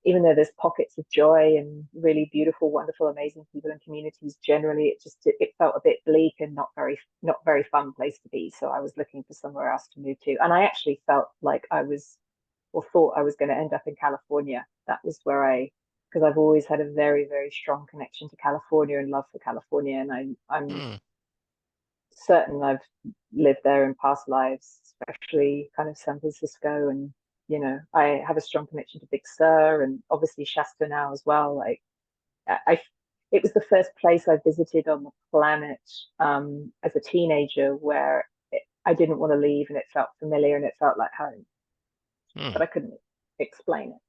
even though there's pockets of joy and really beautiful, wonderful, amazing people and communities, generally it felt a bit bleak and not very fun place to be. So I was looking for somewhere else to move to. And I actually felt like I was or thought I was going to end up in California. That was where because I've always had a very, very strong connection to California and love for California. And I'm Hmm. certain I've lived there in past lives, especially kind of San Francisco. And, I have a strong connection to Big Sur and obviously Shasta now as well. Like, it was the first place I visited on the planet as a teenager where I didn't want to leave and it felt familiar and it felt like home, Hmm. but I couldn't explain it.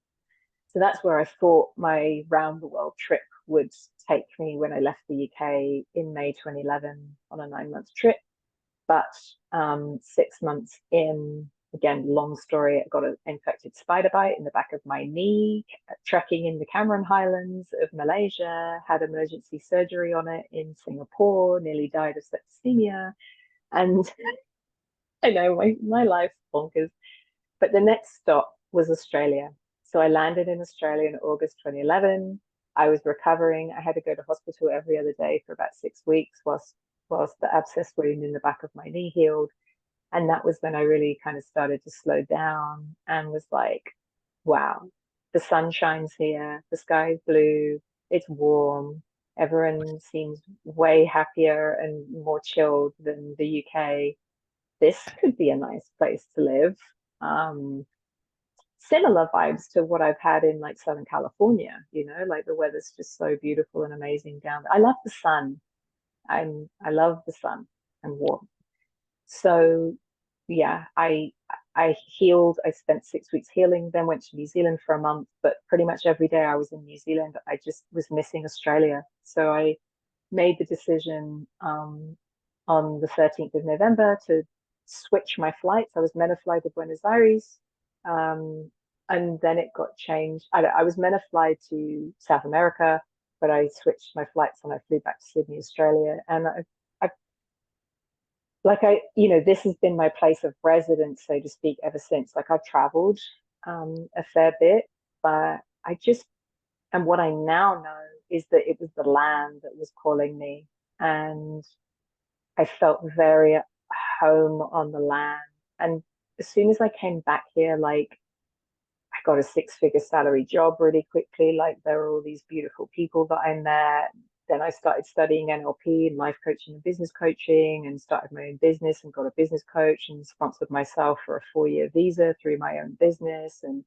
So that's where I thought my round the world trip would take me when I left the UK in May 2011 on a 9 month trip. But 6 months in, again, long story, I got an infected spider bite in the back of my knee, trekking in the Cameron Highlands of Malaysia, had emergency surgery on it in Singapore, nearly died of septicemia. And I know my life's bonkers. But the next stop was Australia. So I landed in Australia in August 2011. I was recovering. I had to go to hospital every other day for about 6 weeks whilst the abscess wound in the back of my knee healed. And that was when I really kind of started to slow down and was like, wow, the sun shines here, the sky is blue, it's warm, everyone seems way happier and more chilled than the UK. This could be a nice place to live. Um, Similar vibes to what I've had in like Southern California, like the weather's just so beautiful and amazing down there. I love the sun. I love the sun and warm. So yeah, I healed. I spent 6 weeks healing, then went to New Zealand for a month, but pretty much every day I was in New Zealand, I just was missing Australia. So I made the decision on the 13th of November to switch my flights. I was meant to fly to Buenos Aires. Um, and then it got changed. I was meant to fly to South America, but I switched my flights and I flew back to Sydney, Australia. And I this has been my place of residence, so to speak, ever since. Like I've traveled a fair bit, but and what I now know is that it was the land that was calling me. And I felt very at home on the land. And as soon as I came back here, like I got a six-figure salary job really quickly. Like there were all these beautiful people that I met. Then I started studying NLP and life coaching and business coaching and started my own business and got a business coach and sponsored myself for a 4-year visa through my own business. And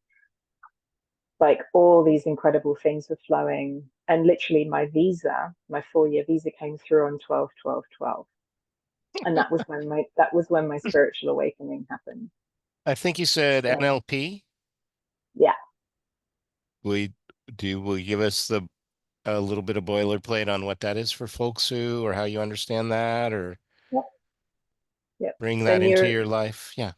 like all these incredible things were flowing. And literally my 4-year visa came through on 12/12/12. And that was when my spiritual awakening happened. I think you said So NLP. yeah. We will you give us a little bit of boilerplate on what that is for folks who, or how you understand that, or Yep. Yep. bring So that into your life? Yeah.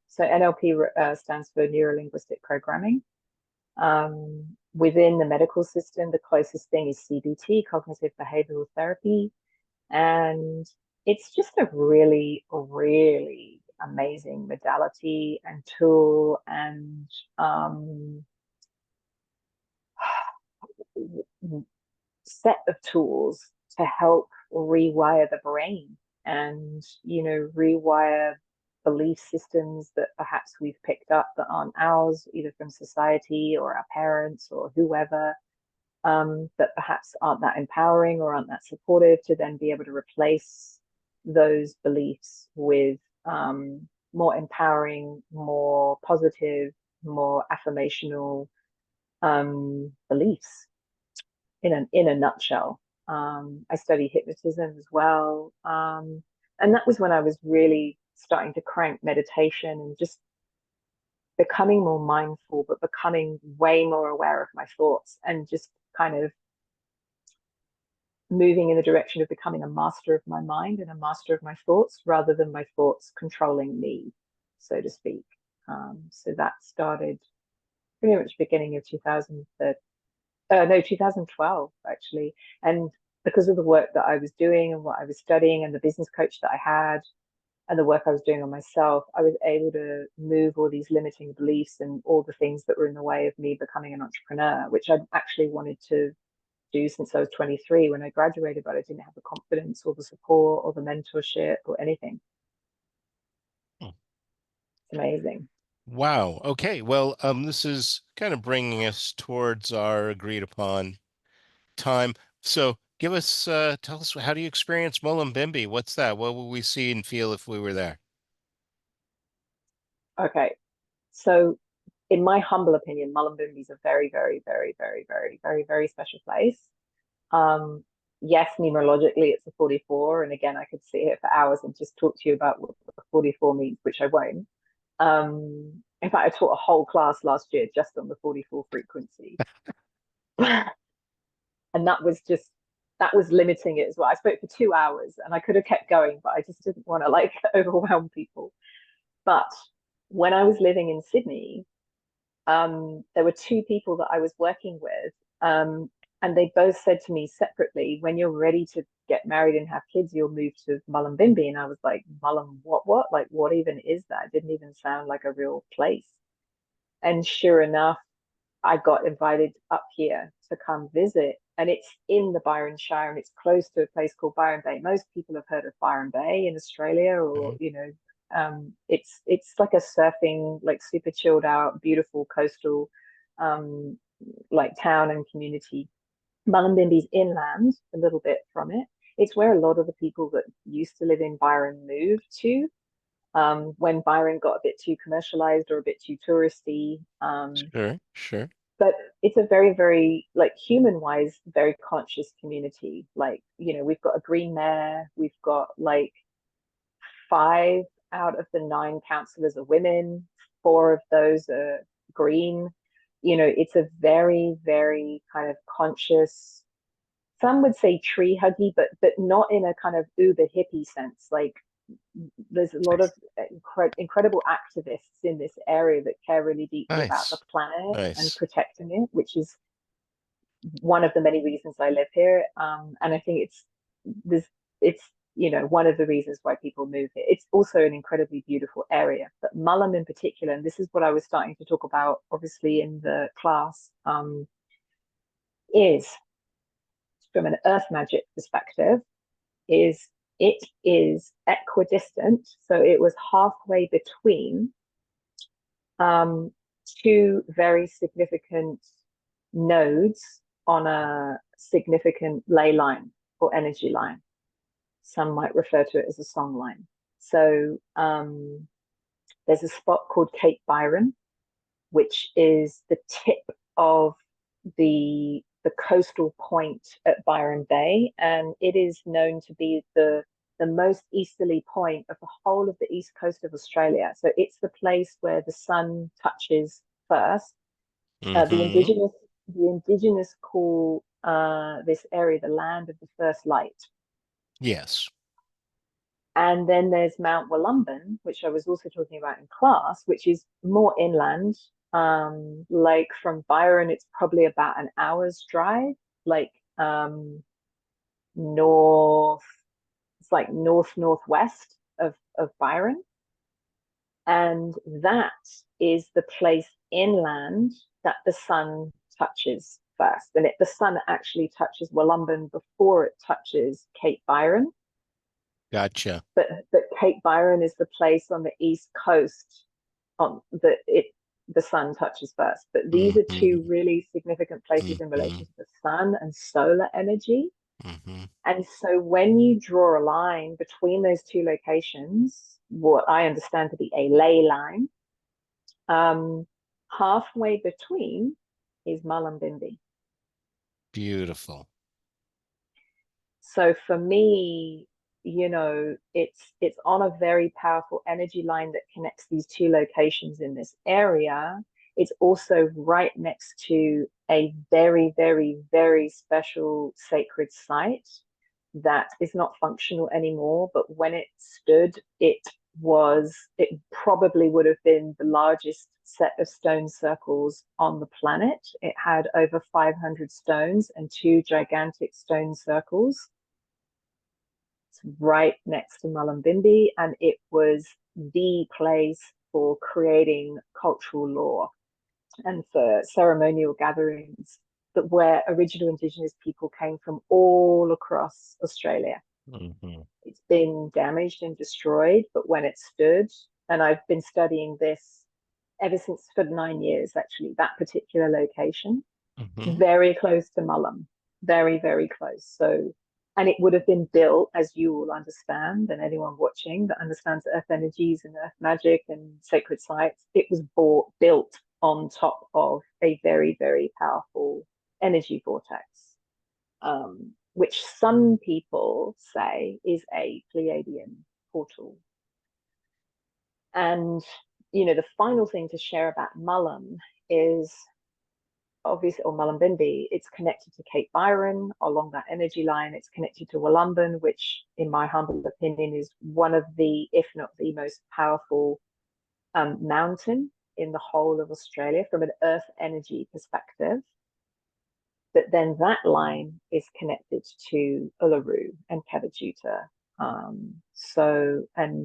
so NLP stands for neuro linguistic programming. Within the medical system, the closest thing is CBT, cognitive behavioral therapy. And it's just a really, really amazing modality and tool and set of tools to help rewire the brain and, rewire belief systems that perhaps we've picked up that aren't ours, either from society or our parents or whoever, that perhaps aren't that empowering or aren't that supportive, to then be able to replace those beliefs with more empowering, more positive, more affirmational beliefs in a nutshell. I study hypnotism as well. And that was when I was really starting to crank meditation and just becoming more mindful, but becoming way more aware of my thoughts and just kind of moving in the direction of becoming a master of my mind and a master of my thoughts rather than my thoughts controlling me, so to speak. So that started pretty much beginning of 2012 actually. And because of the work that I was doing and what I was studying and the business coach that I had and the work I was doing on myself, I was able to move all these limiting beliefs and all the things that were in the way of me becoming an entrepreneur, which I actually wanted to do since I was 23 when I graduated, but I didn't have the confidence or the support or the mentorship or anything. Hmm. It's amazing. Wow. Okay. Well, this is kind of bringing us towards our agreed upon time. So tell us, how do you experience Mullumbimby? What's that? What will we see and feel if we were there? Okay. So in my humble opinion, Mullumbimby is a very, very, very, very, very, very, very special place. Um, yes, numerologically, it's a 44. And again, I could sit here for hours and just talk to you about what the 44 means, which I won't. In fact, I taught a whole class last year just on the 44 frequency. And that was limiting it as well. I spoke for 2 hours and I could have kept going, but I just didn't want to like overwhelm people. But when I was living in Sydney, there were two people that I was working with, and they both said to me separately, when you're ready to get married and have kids, you'll move to Mullumbimby. And I was like, what? Like, what even is that? It didn't even sound like a real place. And sure enough, I got invited up here to come visit. And it's in the Byron Shire and it's close to a place called Byron Bay. Most people have heard of Byron Bay in Australia, or, Mhm. it's like a surfing, like super chilled out, beautiful coastal um, like town and community. Mullumbimby's inland, a little bit from it. It's where a lot of the people that used to live in Byron moved to when Byron got a bit too commercialized or a bit too touristy. Sure, sure. But it's a very, very, like, human wise, very conscious community. Like, we've got a green mayor, we've got like 5 out of the 9 councillors are women, 4 of those are green. It's a very, very kind of conscious, some would say tree huggy, but not in a kind of uber hippie sense. Like, there's a lot of incredible activists in this area that care really deeply about the Nice. planet and Nice. protecting it, which is one of the many reasons I live here. And I think this it's one of the reasons why people move here. It's also an incredibly beautiful area, but Mullum in particular, and this is what I was starting to talk about, obviously in the class, is from an earth magic perspective, is it is equidistant, so it was halfway between two very significant nodes on a significant ley line or energy line. Some might refer to it as a song line. So there's a spot called Cape Byron, which is the tip of the coastal point at Byron Bay, and it is known to be the most easterly point of the whole of the east coast of Australia. So it's the place where the sun touches first. The Mm-hmm. indigenous call this area the land of the first light. Yes. And then there's Mount Wollumbin, which I was also talking about in class, which is more inland. Like from Byron, it's probably about an hour's drive, like north, it's like northwest of Byron. And that is the place inland that the sun touches first. And the sun actually touches Wollumbin before it touches Cape Byron. Gotcha. But Cape Byron is the place on the east coast on the sun touches first. But these are Mm-hmm. two really significant places in Mm-hmm. relation to the sun and solar energy. Mm-hmm. And so when you draw a line between those two locations, what I understand to be a ley line, um, halfway between is Mullumbimby. Beautiful. So for me, it's on a very powerful energy line that connects these two locations in this area. It's also right next to a very, very, very special sacred site that is not functional anymore. But when it stood, it probably would have been the largest set of stone circles on the planet. It had over 500 stones and two gigantic stone circles right next to Mullumbimby, and it was the place for creating cultural law and for ceremonial gatherings that where original Indigenous people came from all across Australia. Mm-hmm. It's been damaged and destroyed, but when it stood, and I've been studying this ever since for 9 years, actually, that particular location, Mm-hmm. very close to Mullum, very, very close. So, and it would have been built, as you all understand, and anyone watching that understands earth energies and earth magic and sacred sites, it was built on top of a very, very powerful energy vortex, which some people say is a Pleiadian portal. And, the final thing to share about Mullum is obviously, or Mullumbimby, it's connected to Cape Byron along that energy line. It's connected to Wollumbin, which, in my humble opinion, is one of the, if not the most powerful mountain in the whole of Australia from an earth energy perspective. But then that line is connected to Uluru and Kavajuta. And,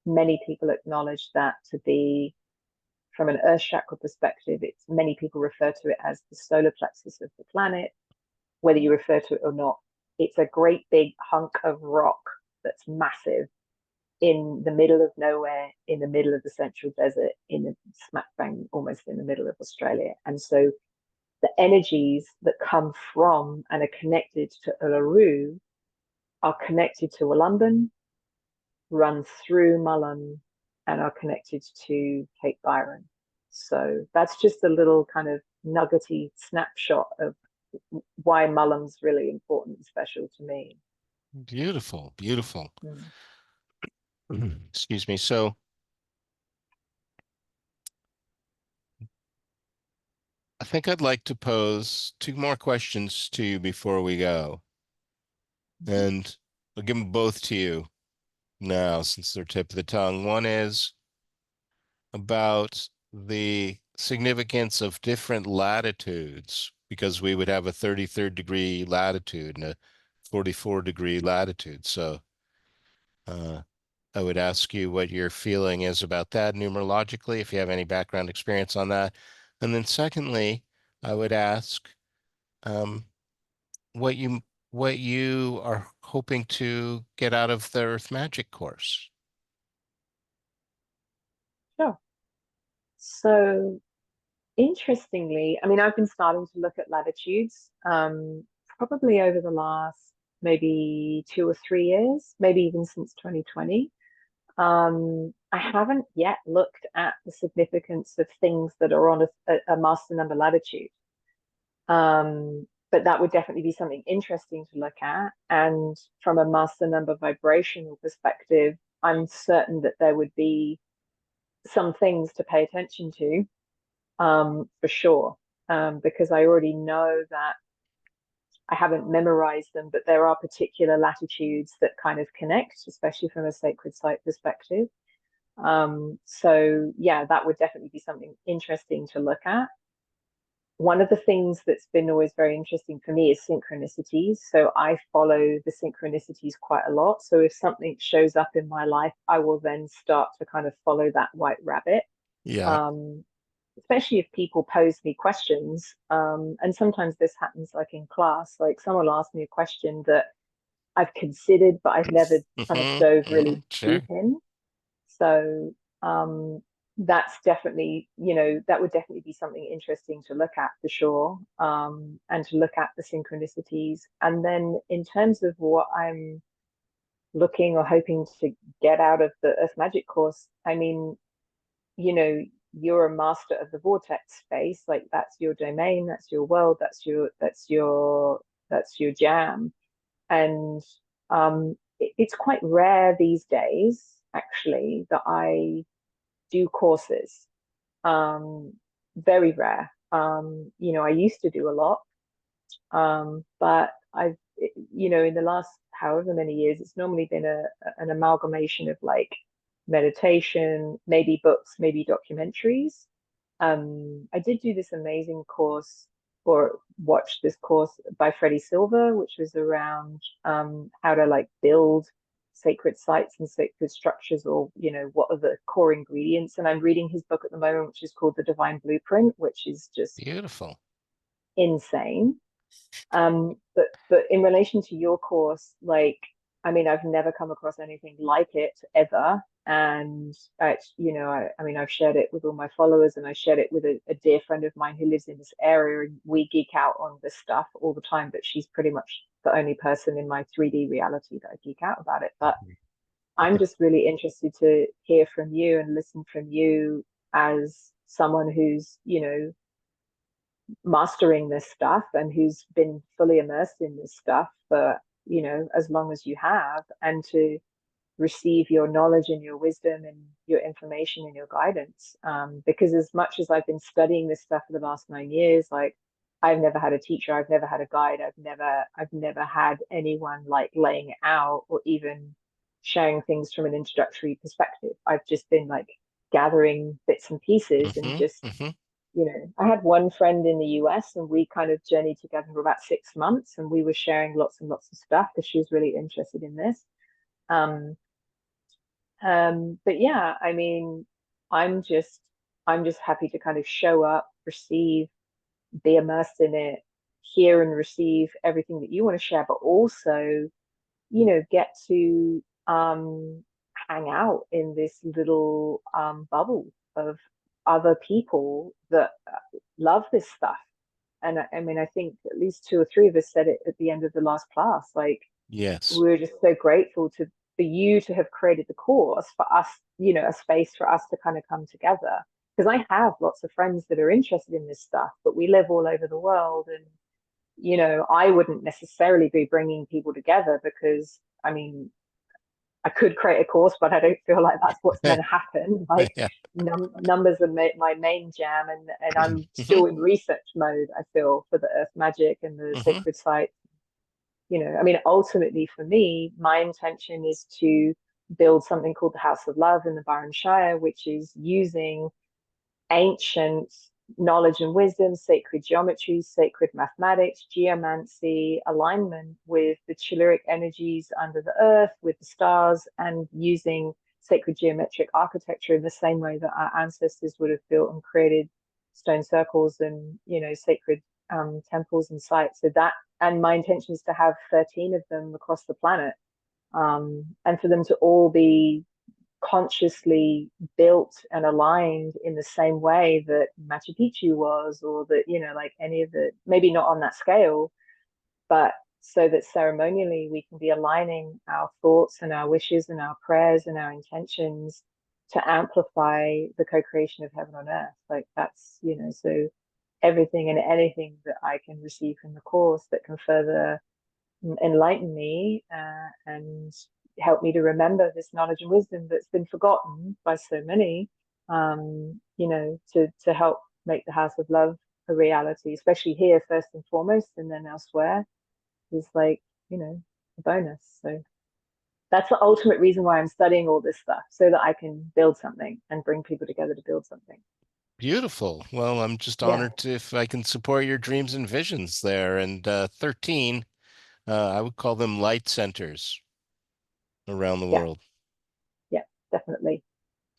many people acknowledge that to be from an earth chakra perspective, it's many people refer to it as the solar plexus of the planet. Whether you refer to it or not, it's a great big hunk of rock that's massive in the middle of nowhere, in the middle of the central desert, in the smack bang, almost in the middle of Australia. And so the energies that come from and are connected to Uluru are connected to Wollumbin, run through Mullum, and are connected to Cape Byron. So that's just a little kind of nuggety snapshot of why Mullum's really important and special to me. Beautiful. Beautiful. Mm. Excuse me. So I think I'd like to pose two more questions to you before we go. Mm-hmm. And I'll give them both to you. now since they're tip of the tongue. One is about the significance of different latitudes, because we would have a 33rd degree latitude and a 44-degree latitude. So uh, I would ask you what your feeling is about that numerologically, if you have any background experience on that. And then secondly, I would ask um, what you are hoping to get out of the Earth Magic course. Sure. So interestingly, I mean, I've been starting to look at latitudes probably over the last maybe 2 or 3 years, maybe even since 2020. I haven't yet looked at the significance of things that are on a master number latitude. But that would definitely be something interesting to look at. And from a master number vibrational perspective, I'm certain that there would be some things to pay attention to, for sure. Because I already know that I haven't memorized them, but there are particular latitudes that kind of connect, especially from a sacred site perspective. So yeah, that would definitely be something interesting to look at. One of the things that's been always very interesting for me is synchronicities. So I follow the synchronicities quite a lot. So if something shows up in my life, I will then start to kind of follow that white rabbit. Yeah. Um, Especially if people pose me questions. And sometimes this happens like in class, like someone will ask me a question that I've considered, but I've never kind of dove really Sure. deep in. So um, that's definitely, that would definitely be something interesting to look at for sure, and to look at the synchronicities. And then in terms of what I'm looking or hoping to get out of the Earth Magic course, I mean, you know, you're a master of the vortex space, like that's your domain, that's your world, that's your jam. And it's quite rare these days, actually, that I do courses. Um, Very rare. I used to do a lot, but in the last however many years, it's normally been an amalgamation of like meditation, maybe books, maybe documentaries. I did do this amazing course or watch this course by Freddie Silver, which was around how to like build sacred sites and sacred structures, or what are the core ingredients. And I'm reading his book at the moment, which is called The Divine Blueprint, which is just Beautiful. insane. But in relation to your course, like, I mean, I've never come across anything like it ever. And I mean, I've shared it with all my followers, and I shared it with a dear friend of mine who lives in this area, and we geek out on this stuff all the time. But she's pretty much the only person in my 3D reality that I geek out about it. But I'm just really interested to hear from you and listen from you as someone who's, mastering this stuff and who's been fully immersed in this stuff for as long as you have, and to receive your knowledge and your wisdom and your information and your guidance, because as much as I've been studying this stuff for the last 9 years, like, I've never had a teacher, I've never had a guide, I've never had anyone like laying it out or even sharing things from an introductory perspective. I've just been like gathering bits and pieces, and Hmm. just Hmm. I had one friend in the US, and we kind of journeyed together for about 6 months, and we were sharing lots and lots of stuff because she was really interested in this. Um, but yeah, I mean, I'm just I'm just happy to kind of show up, receive, be immersed in it, hear and receive everything that you want to share, but also, get to hang out in this little bubble of other people that love this stuff. And I mean, I think at least two or three of us said it at the end of the last class. Like, Yes. we were just so grateful for you to have created the course for us, a space for us to kind of come together. Because I have lots of friends that are interested in this stuff, but we live all over the world, and I wouldn't necessarily be bringing people together, because I mean, I could create a course, but I don't feel like that's what's meant to happen. Like, Yeah. numbers are my main jam, and I'm Hmm. still in research mode, I feel, for the Earth Magic and the Hmm. sacred site. I mean, ultimately for me, my intention is to build something called the House of Love in the Byron Shire, which is using ancient knowledge and wisdom, sacred geometry, sacred mathematics, geomancy, alignment with the telluric energies under the earth, with the stars, and using sacred geometric architecture in the same way that our ancestors would have built and created stone circles and, sacred temples and sites. So that, and my intention is to have 13 of them across the planet, and for them to all be consciously built and aligned in the same way that Machu Picchu was, or that, like any of the, maybe not on that scale, but so that ceremonially we can be aligning our thoughts and our wishes and our prayers and our intentions to amplify the co-creation of heaven on earth. Like that's, so everything and anything that I can receive from the course that can further enlighten me, and help me to remember this knowledge and wisdom that's been forgotten by so many, to help make the House of Love a reality, especially here first and foremost, and then elsewhere, is like, a bonus. So that's the ultimate reason why I'm studying all this stuff, so that I can build something and bring people together to build something. Beautiful. Well, I'm just Yeah, honored if I can support your dreams and visions there. And 13, I would call them light centers around the yeah, world. yeah, definitely,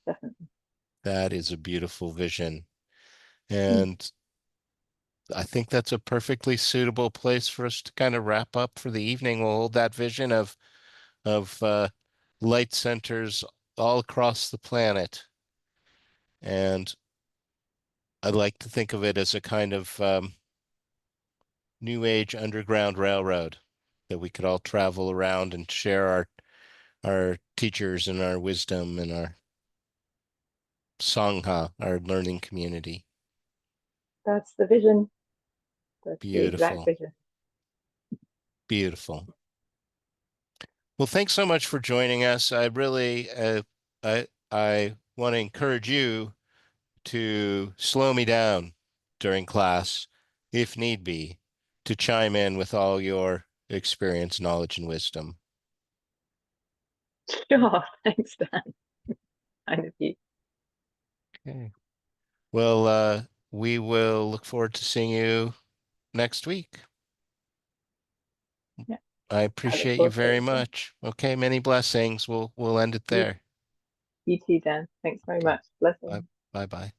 definitely. That is a beautiful vision. Mm. And I think that's a perfectly suitable place for us to kind of wrap up for the evening. We'll hold that vision of light centers all across the planet. And I like to think of it as a kind of new age underground railroad that we could all travel around and share our teachers and our wisdom and our sangha, our learning community. That's the vision. That's the exact Beautiful, vision. beautiful. Well, thanks so much for joining us. I really, I want to encourage you to slow me down during class, if need be, to chime in with all your experience, knowledge, and wisdom. Sure. Thanks, Dan. Kind of you. Okay. Well, we will look forward to seeing you next week. Yeah. I I look appreciate you forward to it very as well. much. Okay, many blessings. We'll end it You, there. you too, Dan. Thanks very Okay. much. Bye Blessings. bye bye.